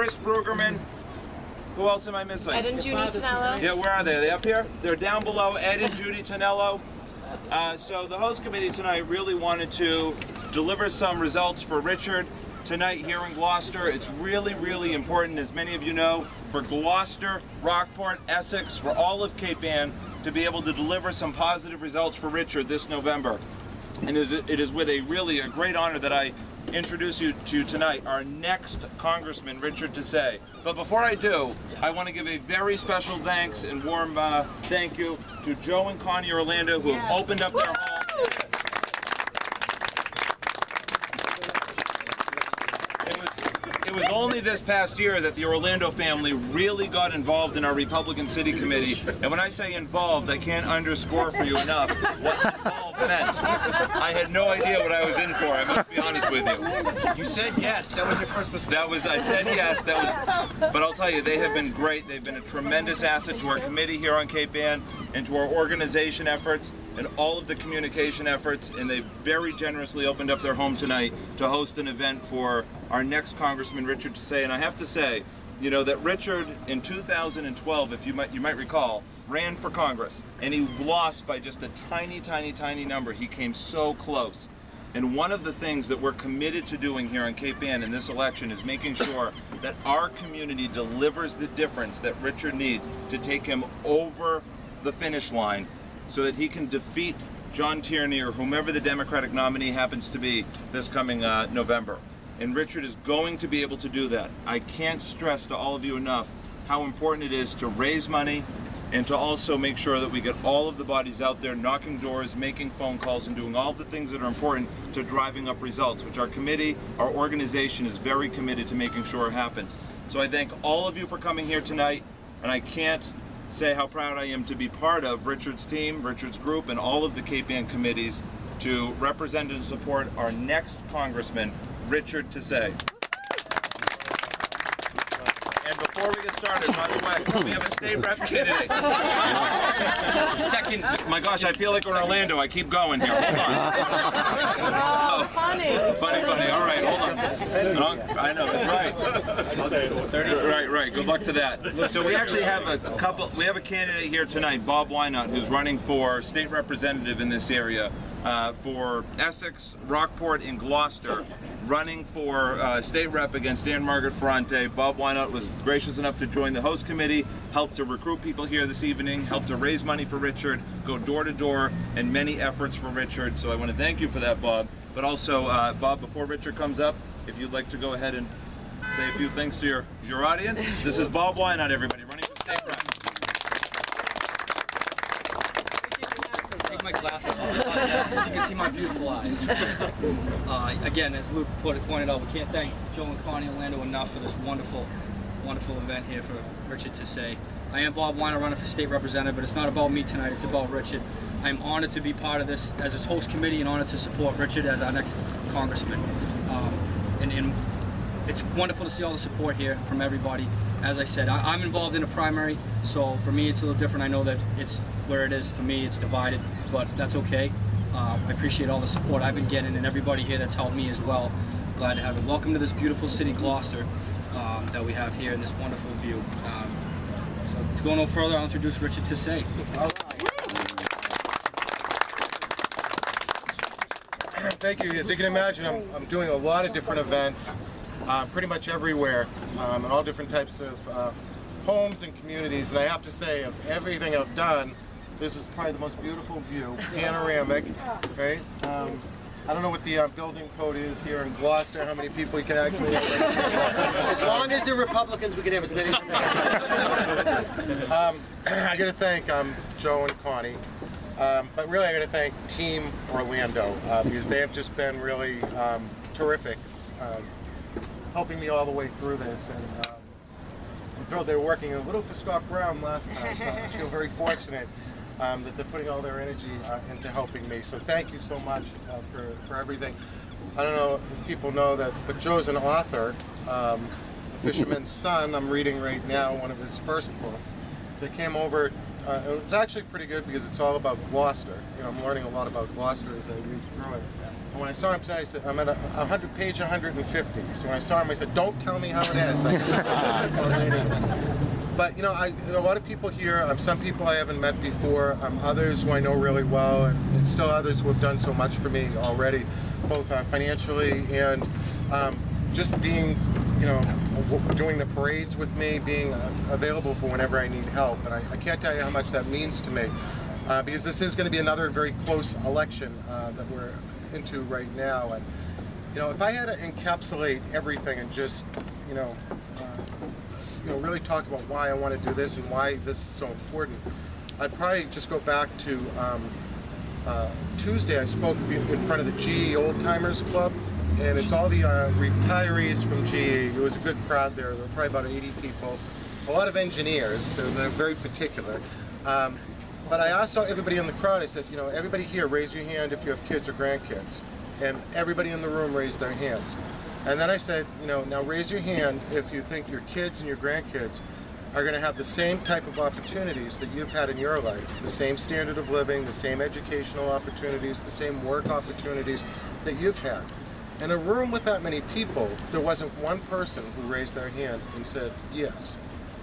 Chris Brueggerman. Who else am I missing? Ed and Judy Tonello. Yeah, where are they? Are they up here? They're down below, Ed and Judy Tonello. So the host committee tonight really wanted to deliver some results for Richard tonight here in Gloucester. It's really, really important, as many of you know, for Gloucester, Rockport, Essex, for all of Cape Ann to be able to deliver some positive results for Richard this November. And it is with a great honor that I introduce you to tonight our next Congressman, Richard Tisei. But before I do, I want to give a very special thanks and warm thank you to Joe and Connie Orlando, who have opened up their home. It was only this past year that the Orlando family really got involved in our Republican City Committee. And when I say involved, I can't underscore for you enough what involved meant. I had no idea what I was in for, I must be honest with you. You said yes. That was your first mistake. I said yes. But I'll tell you, they have been great. They've been a tremendous asset to our committee here on Cape Ann and to our organization efforts and all of the communication efforts, and they very generously opened up their home tonight to host an event for our next Congressman, Richard Tisei. And I have to say, you know, that Richard in 2012, if you might recall, ran for Congress, and he lost by just a tiny, tiny, tiny number. He came so close. And one of the things that we're committed to doing here in Cape Ann in this election is making sure that our community delivers the difference that Richard needs to take him over the finish line so that he can defeat John Tierney or whomever the Democratic nominee happens to be this coming November. And Richard is going to be able to do that. I can't stress to all of you enough how important it is to raise money and to also make sure that we get all of the bodies out there knocking doors, making phone calls, and doing all the things that are important to driving up results, which our committee, our organization is very committed to making sure happens. So I thank all of you for coming here tonight, and I can't say how proud I am to be part of Richard's team, Richard's group, and all of the Cape Ann committees to represent and support our next Congressman, Richard Tisei. And before we get started, by the way, we have a state rep candidate. Second. My gosh, I feel like we're in Orlando. I keep going here. Hold on. Oh, funny. Funny. All right, hold on. I know, right. Right. Good luck to that. So we actually have a candidate here tonight, Bob Wynot, who's running for state representative in this area for Essex, Rockport, and Gloucester, running for state rep against Ann Margaret Ferrante. Bob Wynot was gracious enough to join the host committee, helped to recruit people here this evening, helped to raise money for Richard, go door to door, and many efforts for Richard. So I want to thank you for that, Bob. But also, Bob, before Richard comes up, if you'd like to go ahead and say a few things to your audience. This is Bob Wynot, everybody, running for state rep. Take my glasses off so you can see my beautiful eyes. Again, as Luke pointed out, we can't thank Joe and Connie Orlando enough for this wonderful event here for Richard Tisei. I am Bob Wynot, running for state representative, but it's not about me tonight, it's about Richard. I'm honored to be part of this as his host committee and honored to support Richard as our next congressman. And it's wonderful to see all the support here from everybody. As I said, I'm involved in a primary, so for me it's a little different. I know that it's where it is for me, it's divided, but that's okay. I appreciate all the support I've been getting and everybody here that's helped me as well. Glad to have it. Welcome to this beautiful city, Gloucester, that we have here in this wonderful view. So to go no further, I'll introduce Richard Tisei. Thank you. As you can imagine, I'm doing a lot of different events, pretty much everywhere, in all different types of homes and communities. And I have to say, of everything I've done, this is probably the most beautiful view, panoramic, right? I don't know what the building code is here in Gloucester, how many people you can actually have. As long as they're Republicans, we can have as many. I got to thank Joe and Connie. But really, I got to thank Team Orlando because they have just been really terrific, helping me all the way through this. And I'm thrilled they're working a little for Scott Brown last night. So I feel very fortunate that they're putting all their energy into helping me. So thank you so much for everything. I don't know if people know that, but Joe's an author. A Fisherman's Son, I'm reading right now, one of his first books. So I came over. It's actually pretty good because it's all about Gloucester. You know, I'm learning a lot about Gloucester as I read through it. And when I saw him tonight, I said, I'm at page 150. So when I saw him, I said, don't tell me how it ends. But you know, a lot of people here, some people I haven't met before, others who I know really well, and still others who have done so much for me already, both financially and just being, you know, doing the parades with me, being available for whenever I need help. And I can't tell you how much that means to me, because this is going to be another very close election that we're into right now. And you know, if I had to encapsulate everything and just, you know, really talk about why I want to do this and why this is so important, I'd probably just go back to Tuesday. I spoke in front of the GE Old Timers Club, and it's all the retirees from GE. It was a good crowd there. There were probably about 80 people, a lot of engineers. They're very particular. But I asked everybody in the crowd, I said, you know, everybody here, raise your hand if you have kids or grandkids. And everybody in the room raised their hands. And then I said, you know, now raise your hand if you think your kids and your grandkids are going to have the same type of opportunities that you've had in your life, the same standard of living, the same educational opportunities, the same work opportunities that you've had. In a room with that many people, there wasn't one person who raised their hand and said yes.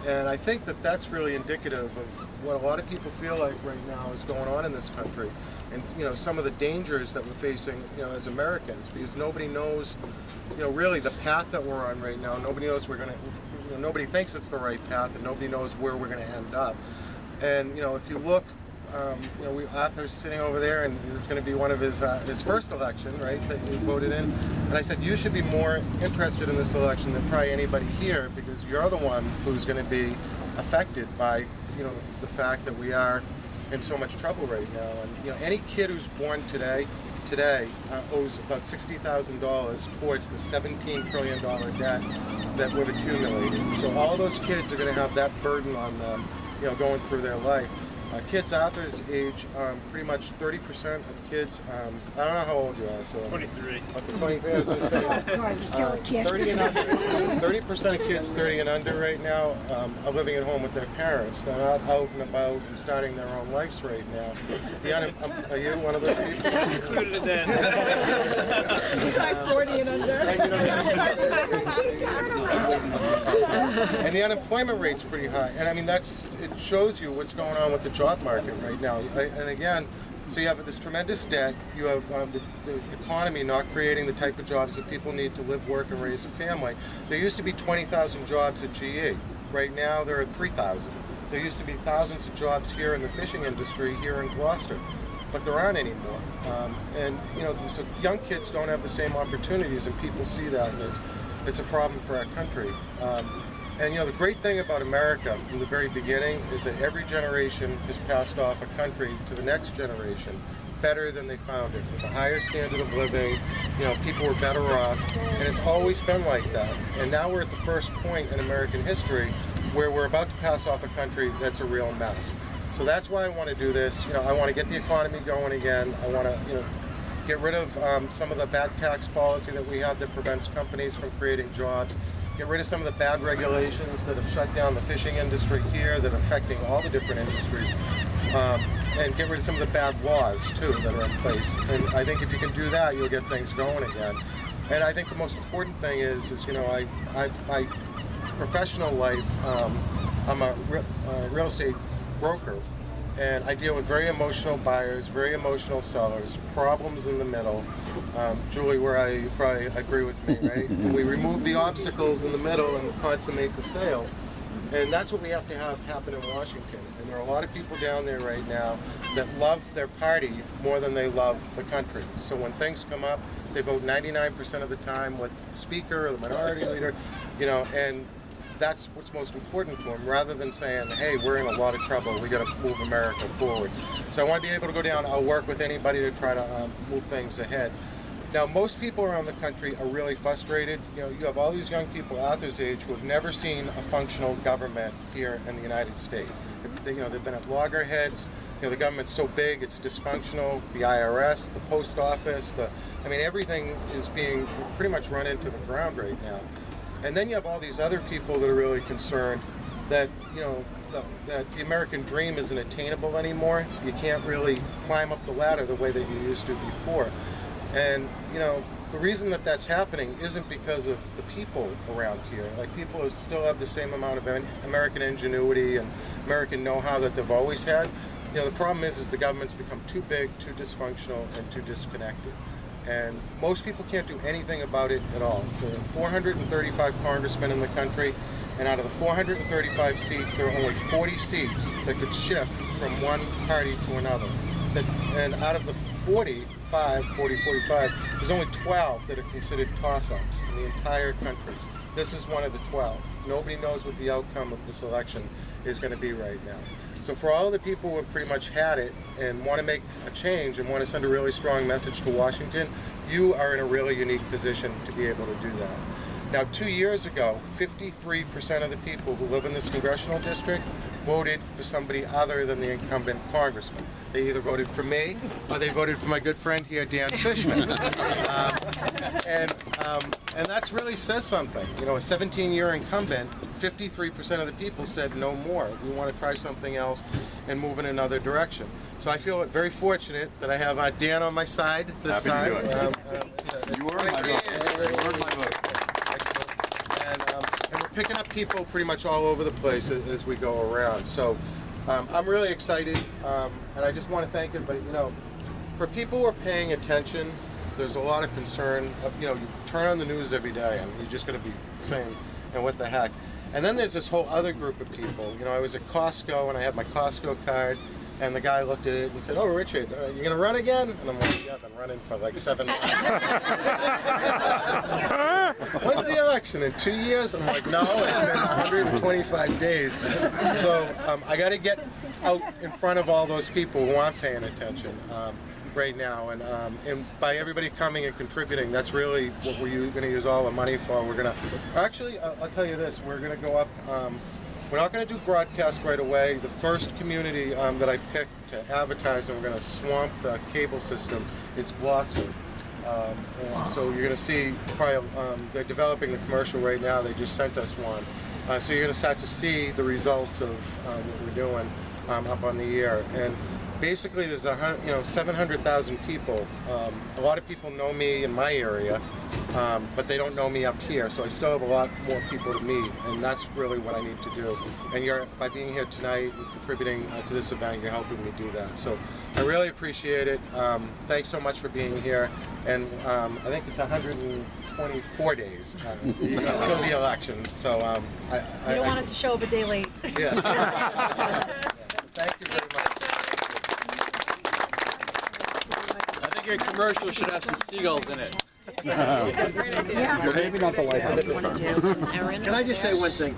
And I think that that's really indicative of what a lot of people feel like right now is going on in this country, and you know, some of the dangers that we're facing, you know, as Americans, because nobody knows, you know, really the path that we're on right now. Nobody knows we're going to, you know, nobody thinks it's the right path, and nobody knows where we're going to end up. And you know, if you look, you know, Arthur's sitting over there, and this is going to be one of his first election, right, that he voted in. And I said, you should be more interested in this election than probably anybody here, because you're the one who's going to be affected by, you know, the fact that we are in so much trouble right now. And you know, any kid who's born today owes about $60,000 towards the $17 trillion debt that we've accumulated. So all those kids are going to have that burden on them, you know, going through their life. Kids Arthur's age, pretty much 30% of kids, I don't know how old you are, so... 23. Okay, 23, I was going to say, still a kid. 30 and under, 30% of kids 30 and under right now are living at home with their parents. They're not out and about and starting their own lives right now. Are you one of those people? Included in that. I'm 40 and under. And the unemployment rate's pretty high. And I mean, it shows you what's going on with the job market right now. And again, so you have this tremendous debt, you have the economy not creating the type of jobs that people need to live, work, and raise a family. There used to be 20,000 jobs at GE. Right now there are 3,000. There used to be thousands of jobs here in the fishing industry here in Gloucester, but there aren't anymore. And you know, so young kids don't have the same opportunities, and people see that, and it's a problem for our country. And you know, the great thing about America from the very beginning is that every generation has passed off a country to the next generation better than they found it, with a higher standard of living. You know, people were better off, and it's always been like that. And now we're at the first point in American history where we're about to pass off a country that's a real mess. So that's why I want to do this. You know, I want to get the economy going again. I want to, you know, get rid of some of the bad tax policy that we have that prevents companies from creating jobs. Get rid of some of the bad regulations that have shut down the fishing industry here, that are affecting all the different industries, and get rid of some of the bad laws too that are in place. And I think if you can do that, you'll get things going again. And I think the most important thing is you know, my professional life, I'm a real estate broker, and I deal with very emotional buyers, very emotional sellers, problems in the middle. Julie, you probably agree with me, right? We remove the obstacles in the middle and consummate the sales. And that's what we have to have happen in Washington. And there are a lot of people down there right now that love their party more than they love the country. So when things come up, they vote 99% of the time with the speaker or the minority leader, you know, and that's what's most important to them, rather than saying, hey, we're in a lot of trouble, we got to move America forward. So I want to be able to go down, I'll work with anybody to try to move things ahead. Now, most people around the country are really frustrated. You know, you have all these young people Arthur's age who have never seen a functional government here in the United States. You know, they've been at loggerheads. You know, the government's so big, it's dysfunctional. The IRS, the post office, I mean, everything is being pretty much run into the ground right now. And then you have all these other people that are really concerned that, you know, that the American dream isn't attainable anymore. You can't really climb up the ladder the way that you used to before. And, you know, the reason that that's happening isn't because of the people around here. Like, people still have the same amount of American ingenuity and American know-how that they've always had. You know, the problem is the government's become too big, too dysfunctional, and too disconnected. And most people can't do anything about it at all. There are 435 congressmen in the country, and out of the 435 seats, there are only 40 seats that could shift from one party to another. And out of the 45, there's only 12 that are considered toss-ups in the entire country. This is one of the 12. Nobody knows what the outcome of this election is going to be right now. So for all the people who have pretty much had it and want to make a change and want to send a really strong message to Washington, you are in a really unique position to be able to do that. Now, 2 years ago, 53% of the people who live in this congressional district voted for somebody other than the incumbent congressman. They either voted for me or they voted for my good friend here, Dan Fishman. And that's really says something. You know, a 17-year incumbent, 53% of the people said no more. We want to try something else and move in another direction. So I feel very fortunate that I have Dan on my side this time. Happy to do it. You earned my vote. You earned my vote. And we're picking up people pretty much all over the place as we go around. So I'm really excited, and I just want to thank everybody. You know, for people who are paying attention, there's a lot of concern. You know, you turn on the news every day, and you're just going to be saying, "And what the heck?" And then there's this whole other group of people. You know, I was at Costco, and I had my Costco card. And the guy looked at it and said, "Oh, Richard, you gonna run again?" And I'm like, "Yeah, I've been running for like 7 months." When's the election? In 2 years? I'm like, "No, it's in 125 days." So I got to get out in front of all those people who aren't paying attention right now. And by everybody coming and contributing, that's really what we're going to use all the money for. We're going to, actually, I'll tell you this, we're going to go up. We're not going to do broadcast right away. The first community that I picked to advertise, and we're going to swamp the cable system, is Gloucester. And so you're going to see, probably, they're developing the commercial right now. They just sent us one. So you're going to start to see the results of what we're doing up on the air. And basically, there's 700,000 people. A lot of people know me in my area, but they don't know me up here. So I still have a lot more people to meet, and that's really what I need to do. And by being here tonight and contributing to this event, you're helping me do that. So I really appreciate it. Thanks so much for being here. And I think it's 124 days until the election. So you don't want us to show up a day late. Yes. Thank you very much. I think your commercial should have some seagulls in it. Maybe not the light. Can I just say one thing?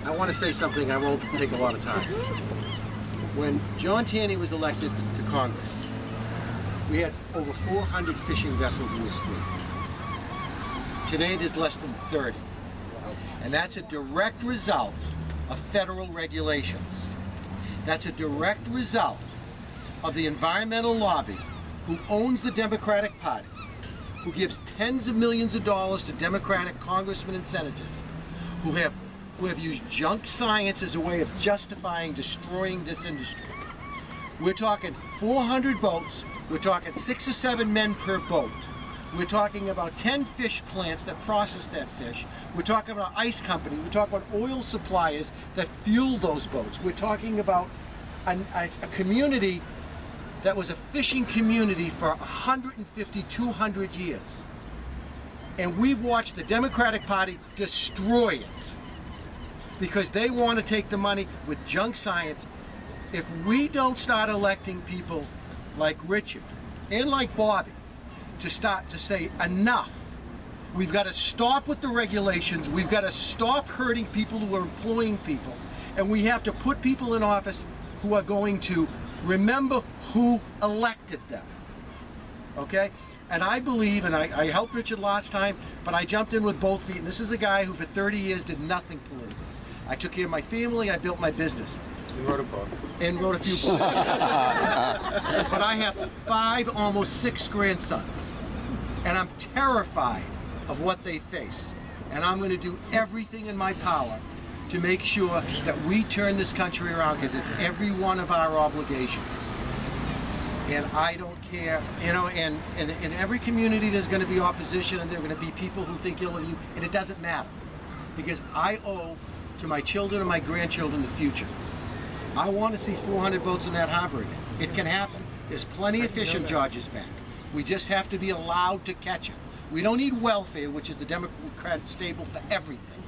I want to say something, I won't take a lot of time. When John Taney was elected to Congress, we had over 400 fishing vessels in this fleet. Today there's less than 30. And that's a direct result of federal regulations. That's a direct result of the environmental lobby who owns the Democratic Party, who gives tens of millions of dollars to Democratic congressmen and senators, who have used junk science as a way of justifying destroying this industry. We're talking 400 boats, we're talking 6 or 7 men per boat. We're talking about 10 fish plants that process that fish. We're talking about ice company. We're talking about oil suppliers that fuel those boats. We're talking about a community that was a fishing community for 150, 200 years. And we've watched the Democratic Party destroy it because they want to take the money with junk science. If we don't start electing people like Richard and like Bobby to start to say enough, we've got to stop with the regulations, we've got to stop hurting people who are employing people, and we have to put people in office who are going to remember who elected them, okay? And I believe, and I helped Richard last time, but I jumped in with both feet, and this is a guy who for 30 years did nothing politically. I took care of my family, I built my business. You wrote a book. And wrote a few books. But I have 5, almost 6 grandsons, and I'm terrified of what they face. And I'm going to do everything in my power to make sure that we turn this country around, because it's every one of our obligations. And I don't care, you know, and in every community there's going to be opposition and there are going to be people who think ill of you, and it doesn't matter. Because I owe to my children and my grandchildren the future. I want to see 400 votes in that harbor again. It can happen. There's plenty of fish in George's Bank. We just have to be allowed to catch it. We don't need welfare, which is the Democratic stable for everything.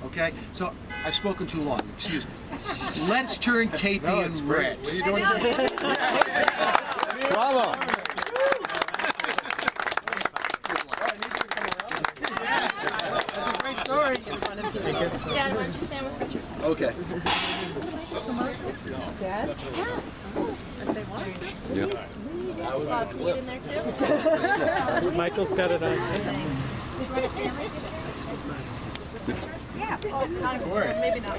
Okay? So I've spoken too long. Excuse me. Let's turn KP No, it's great. red. What are you doing? Bravo. That's a great story. Dad, why don't you stand with Richard? Okay. Dad? Yeah. If they want to. Bob, can you get in there too? Michael's got it on tape. Thanks. You want a family? Yeah. Oh, not of course. Maybe not.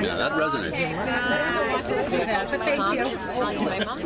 Yeah, that resonates. Just do that, but thank you. My mom.